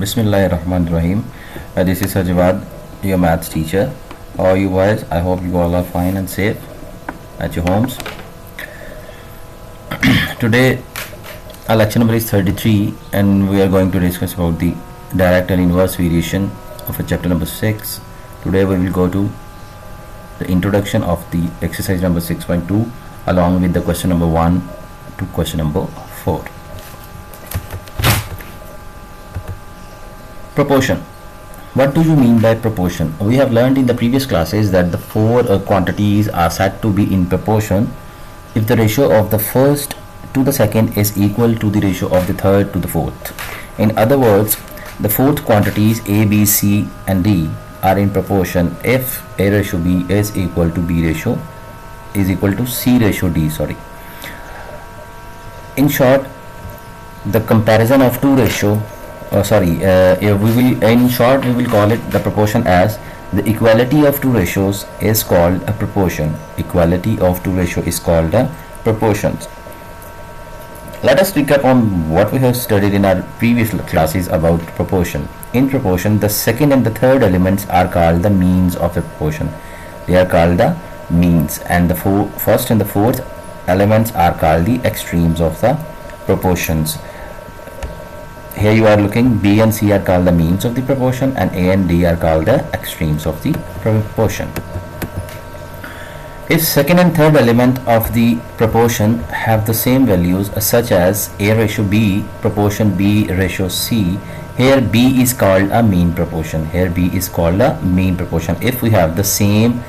Bismillahirrahmanirrahim. This is Sajwad, your maths teacher. How are you guys? I hope you all are fine and safe at your homes. Today, our lecture number is 33, and we are going to discuss about the direct and inverse variation of a chapter number 6. Today, we will go to the introduction of the exercise number 6.2 along with the question number 1 to question number 4. Proportion. What do you mean by proportion? We have learned in the previous classes that the four quantities are said to be in proportion if the ratio of the first to the second is equal to the ratio of the third to the fourth. In other words, the fourth quantities A, B, C and D are in proportion if A ratio B is equal to B ratio is equal to C ratio D. In short, the comparison of two ratio we will call it the proportion as the equality of two ratios is called a proportion. Equality of two ratio is called a proportions. Let us recap on what we have studied in our previous classes about proportion. In proportion, the second and the third elements are called the means of a proportion. They are called the means, and the first and the fourth elements are called the extremes of the proportions. Here you are looking, B and C are called the means of the proportion, and A and D are called the extremes of the proportion. If second and third element of the proportion have the same values, such as A ratio B proportion B ratio C, here B is called a mean proportion. Here B is called a mean proportion. If we have the same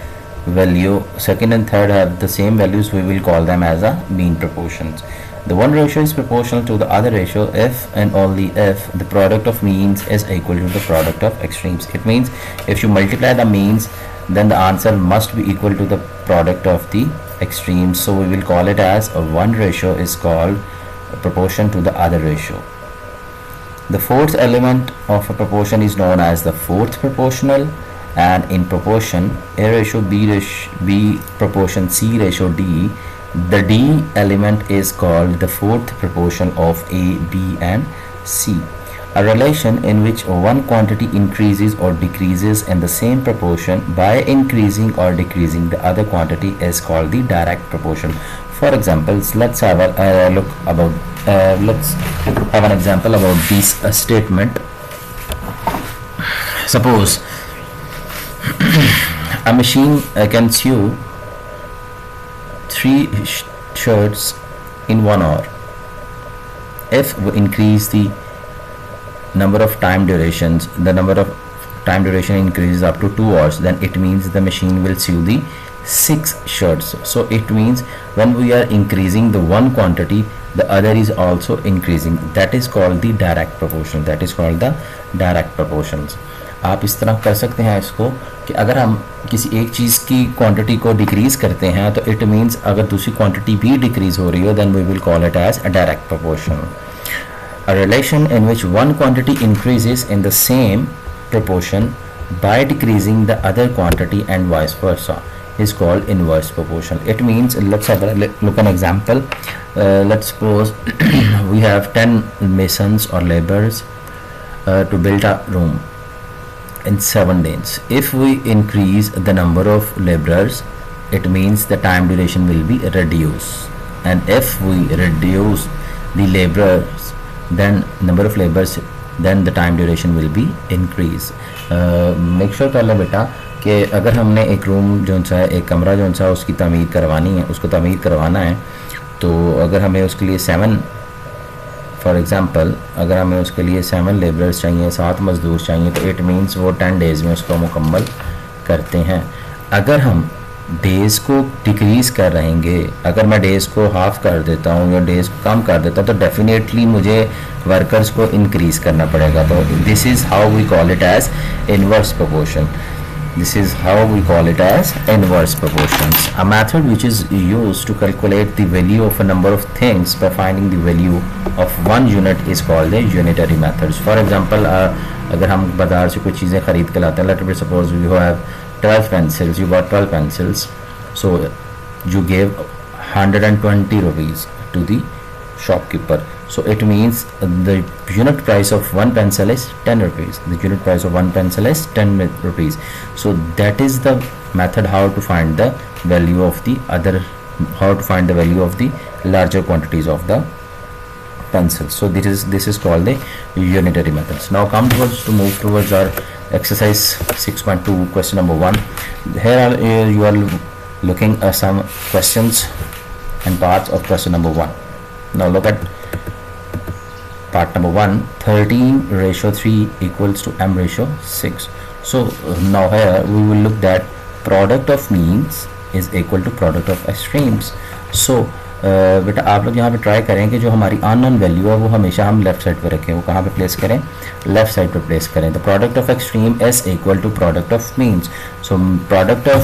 value, second and third have the same values, we will call them as a mean proportions. The one ratio is proportional to the other ratio if and only if the product of means is equal to the product of extremes. It means if you multiply the means, then the answer must be equal to the product of the extremes. So we will call it as a one ratio is called a proportion to the other ratio. The fourth element of a proportion is known as the fourth proportional, and in proportion A ratio B proportion C ratio D, the D element is called the fourth proportion of A, B and C. A relation in which one quantity increases or decreases in the same proportion by increasing or decreasing the other quantity is called the direct proportion. For example, let's have a let's have an example about this statement. Suppose a machine can sew 3 shirts in 1 hour. If we increase the number of time durations, the number of time duration increases up to 2 hours, then it means the machine will sew the 6 shirts. So it means when we are increasing the one quantity, the other is also increasing. That is called the direct proportion. That is called the direct proportions. आप इस तरह कर सकते हैं इसको कि अगर हम किसी एक चीज़ की क्वांटिटी को डिक्रीज़ करते हैं तो इट मीन्स अगर दूसरी क्वांटिटी भी डिक्रीज़ हो रही हो, then we will call it as a direct proportion. A relation in which one quantity increases in the same proportion by decreasing the other quantity and vice versa is called inverse proportion. It means, let's have a look an example. Let's suppose we have 10 masons or laborers to build a room in 7 days. If we increase the number of laborers, it means the time duration will be reduced, and if we reduce the laborers, then number of laborers, then the time duration will be increase. Make sure कर लो बेटा कि अगर हमने एक room जो सा एक कमरा जो सा उसकी तामीर करवानी है, उसको तामीर करवाना है, तो अगर हमें उसके लिए 7 फॉर एग्ज़ाम्पल अगर हमें उसके लिए 7 लेबरर्स चाहिए, 7 मज़दूर चाहिए, तो इट मीन्स वो 10 डेज़ में उसको मुकम्मल करते हैं. अगर हम डेज़ को डिक्रीज़ कर रहेंगे, अगर मैं डेज़ को हाफ़ कर देता हूँ या डेज़ को कम कर देता हूँ, तो डेफिनेटली मुझे वर्कर्स को इंक्रीज़ करना पड़ेगा. तो this is how we call it as inverse proportion. This is how we call it as inverse proportions. A method which is used to calculate the value of a number of things by finding the value of one unit is called the unitary methods. For example, अगर हम बाजार से कुछ चीज़ें ख़रीद के लाते हैं, let us suppose you have 12 pencils, you bought 12 pencils, so you gave 120 rupees to the shopkeeper. So it means the unit price of one pencil is 10 rupees. The unit price of one pencil is 10 rupees. So that is the method how to find the value of the other, how to find the value of the larger quantities of the pencils. So this is called the unitary methods. Now come towards to move towards our exercise 6.2 question number 1. Here you are looking at some questions and parts of question number 1. Now look at part number 1. 13:3 equals to m ratio 6. So now here we will look that product of means is equal to product of extremes. So बेटा आप लोग यहाँ पे try करें कि जो हमारी unknown value है वो हमेशा हम लेफ्ट साइड पे रखें. वो कहाँ पे प्लेस करें? लेफ्ट साइड पे प्लेस करें. The product of extreme is equal to product of means. So product of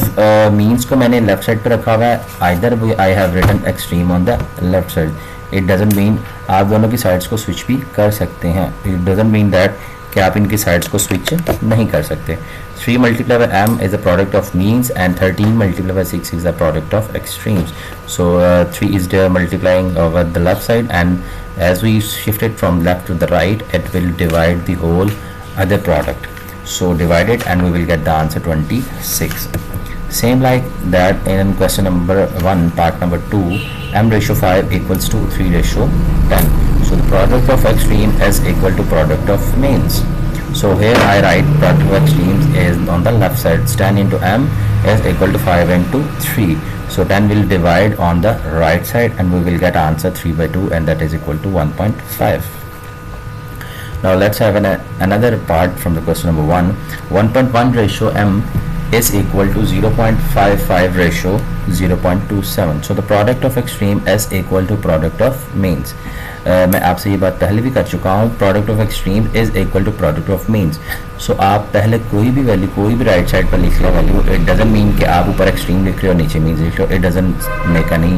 means को मैंने लेफ्ट साइड पे रखा हुआ है. Either I have written extreme on the left side. It doesn't mean आप दोनों की साइड्स को स्विच भी कर सकते हैं. इट डजंट मीन दैट कि आप इनकी साइड्स को स्विच नहीं कर सकते. 3 multiplied by m is the product of means and 13 multiplied by 6 is the product of extremes. So 3 is there multiplying over the left side, and as we shift it from left to the right, it will divide the whole other product. So divide it and we will get the answer 26. Same like that in question number 1 part number 2, m ratio 5 equals to 3 ratio 10. So the product of extreme is equal to product of means. So here I write product of extremes is on the left side. 10 into m is equal to 5 into 3. So 10 will divide on the right side and we will get answer 3/2, and that is equal to 1.5. Now let's have another part from the question number 1. 1.1 ratio m is equal to 0.55 ratio 0.27. So the product of extreme is equal to product of means. मैं आपसे ये बात पहले भी कर चुका हूँ. Product of extreme is equal to product of means. So आप पहले कोई भी वैल्यू कोई भी राइट साइड पर लिख low value. It doesn't mean कि आप ऊपर एक्सट्रीम लिख रहे हो नीचे मीन्स लिख रहे हो. It doesn't make any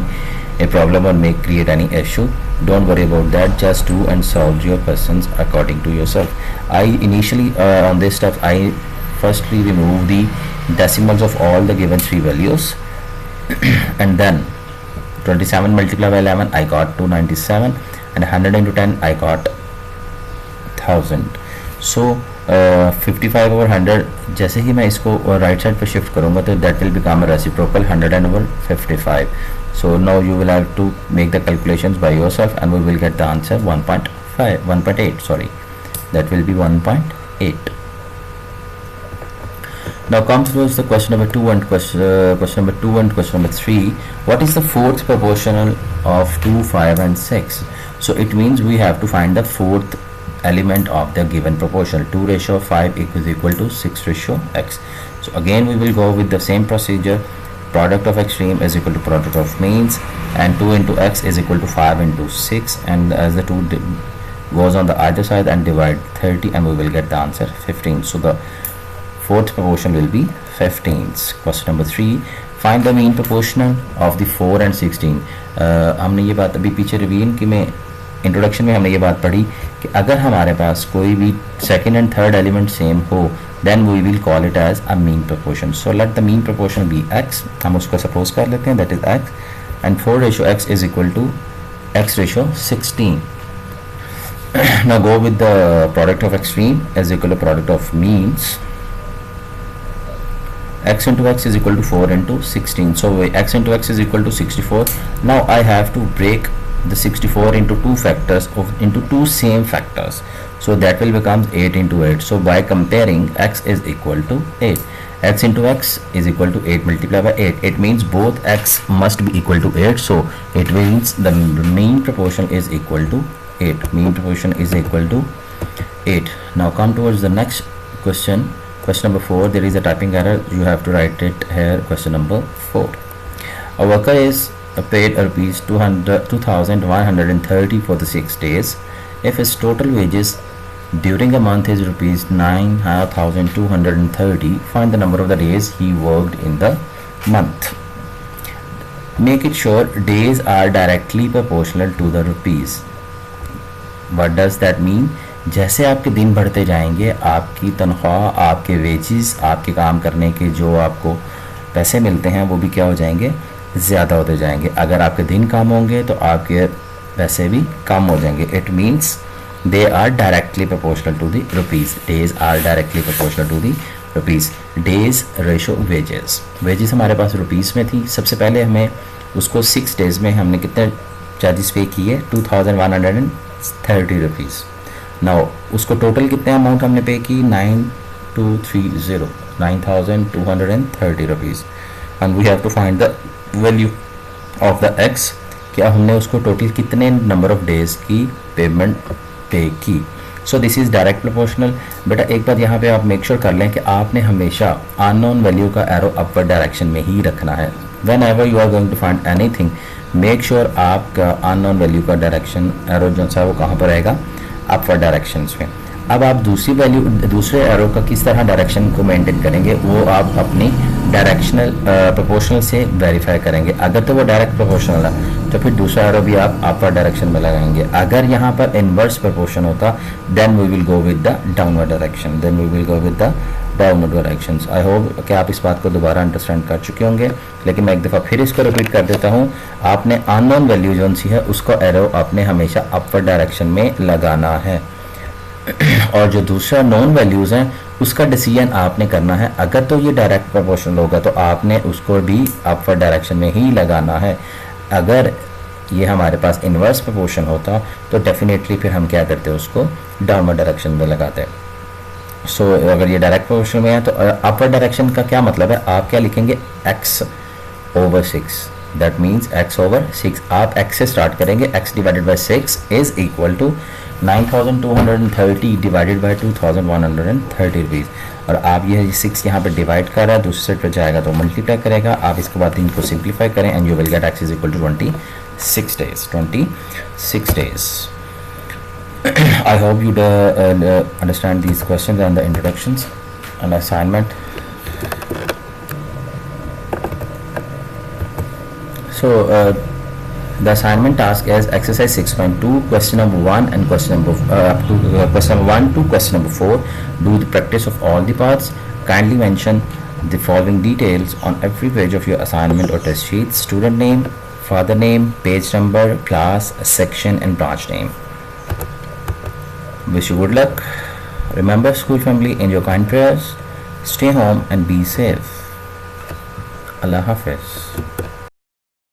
a problem or make create any issue. Don't worry about that. Just do and solve your questions according to yourself. I initially on this step I firstly remove the decimals of all the given three values and then 27 multiplied by 11 I got 297 and 100 into 10 I got 1000. So 55 over 100 जैसे ही मैं इसको right side पे shift करूँगा तो that will become a reciprocal 100 over 55. So now you will have to make the calculations by yourself and we will get the answer 1.8. Sorry, that will be 1.8. Now comes towards the question number 2 and question number 2 and question number 3. What is the fourth proportional of 2, 5 and 6? So it means we have to find the fourth element of the given proportion. 2 ratio 5 is equal to 6 ratio x. So again we will go with the same procedure. Product of extreme is equal to product of means, and 2 into x is equal to 5 into 6, and as the 2 goes on the other side and divide 30 and we will get the answer 15. So the fourth proportion will be 15. Question number 3. Find the mean proportional of the 4 and 16. हमने ये बात अभी पीछे revision की में introduction में हमने ये बात पढ़ी कि अगर हमारे पास कोई भी second and third element same हो then we will call it as a mean proportion. So let the mean proportion be x. हम उसको suppose कर लेते हैं, that is x, and 4 ratio x is equal to x ratio 16. Now go with the product of extreme is equal to product of means. X into x is equal to 4 into 16. So x into x is equal to 64. Now I have to break the 64 into two factors into two same factors. So that will become 8 into 8. So by comparing x is equal to 8. X into x is equal to 8 multiplied by 8. It means both x must be equal to 8. So it means the mean proportion is equal to 8. Mean proportion is equal to 8. Now come towards the next question. Question number 4. There is a typing error. You have to write it here. Question number 4. A worker is paid rupees 2,130 for the 6 days. If his total wages during a month is rupees 9,230, find the number of the days he worked in the month. Make it sure days are directly proportional to the rupees. What does that mean? जैसे आपके दिन बढ़ते जाएंगे आपकी तनख्वाह, आपके wages, आपके काम करने के जो आपको पैसे मिलते हैं वो भी क्या हो जाएंगे, ज़्यादा होते जाएंगे. अगर आपके दिन कम होंगे तो आपके पैसे भी कम हो जाएंगे. It means they are directly proportional to the rupees. Days are directly proportional to the rupees. Days ratio wages. Wages हमारे पास रुपीज़ में थी. सबसे पहले हमें उसको 6 डेज़ में हमने कितने चार्जेस पे किए, 2130 रुपीज़. नाउ उसको टोटल कितने अमाउंट हमने पे की, 9230 rupees. And we have to find the value of the X. क्या हमने उसको टोटल कितने नंबर ऑफ डेज की पेमेंट पे की. So this is direct proportional. बेटा एक बार यहाँ पे आप मेक श्योर कर लें कि आपने हमेशा अननोन वैल्यू का एरो अपवर्ड डायरेक्शन में ही रखना है. Whenever you are going to find anything, make sure आपका अननोन वैल्यू का डायरेक्शन एरो जो सा वो कहाँ पर रहेगा, अपवर्ड डायरेक्शंस में. अब आप दूसरी वैल्यू, दूसरे एरो का किस तरह डायरेक्शन को मेंटेन करेंगे, वो आप अपनी डायरेक्शनल प्रोपोर्शनल से वेरीफाई करेंगे. अगर तो वो डायरेक्ट प्रोपोर्शनल है तो फिर दूसरा एरो भी आप अपर डायरेक्शन में लगाएंगे. अगर यहाँ पर इनवर्स प्रोपोर्शन होता then we will go with the downward direction. Downward directions. I hope कि आप इस बात को दोबारा अंडरस्टैंड कर चुके होंगे, लेकिन मैं एक दफ़ा फिर इसको रिपीट कर देता हूँ. आपने अननोन वैल्यू जो सी है उसको एरो आपने हमेशा अपवर्ड डायरेक्शन में लगाना है, और जो दूसरा नॉन वैल्यूज़ हैं उसका डिसीजन आपने करना है. अगर तो ये डायरेक्ट प्रोपोर्शनल होगा तो आपने उसको भी अपवर्ड डायरेक्शन में ही लगाना है. अगर ये हमारे पास इन्वर्स प्रोपोर्शन होता तो डेफिनेटली फिर हम क्या करते हैं, उसको डाउनवर्ड डायरेक्शन में लगाते हैं. सो अगर ये डायरेक्ट प्रोपोर्शन में है तो अपवर्ड डायरेक्शन का क्या मतलब है, आप क्या लिखेंगे, x over 6. That means x over 6. आप x से स्टार्ट करेंगे. x divided by 6 is equal to 9230 divided by 2130 rupees. और आप ये 6 यहाँ पे डिवाइड कर रहा है, दूसरे साइड पे जाएगा तो मल्टीप्लाई करेगा. आप इसके बाद इनको सिंप्लीफाई करें and you will get x is equal to 26 days. 26 days. I hope you understand these questions and the introductions and assignment. So the assignment task is exercise 6.2, question number 1 and question number question number 1 to question number 4. Do the practice of all the parts. Kindly mention the following details on every page of your assignment or test sheet: student name, father name, page number, class, section and branch name. Wish you good luck. Remember, school family, in your kind prayers. Stay home and be safe. Allah Hafiz.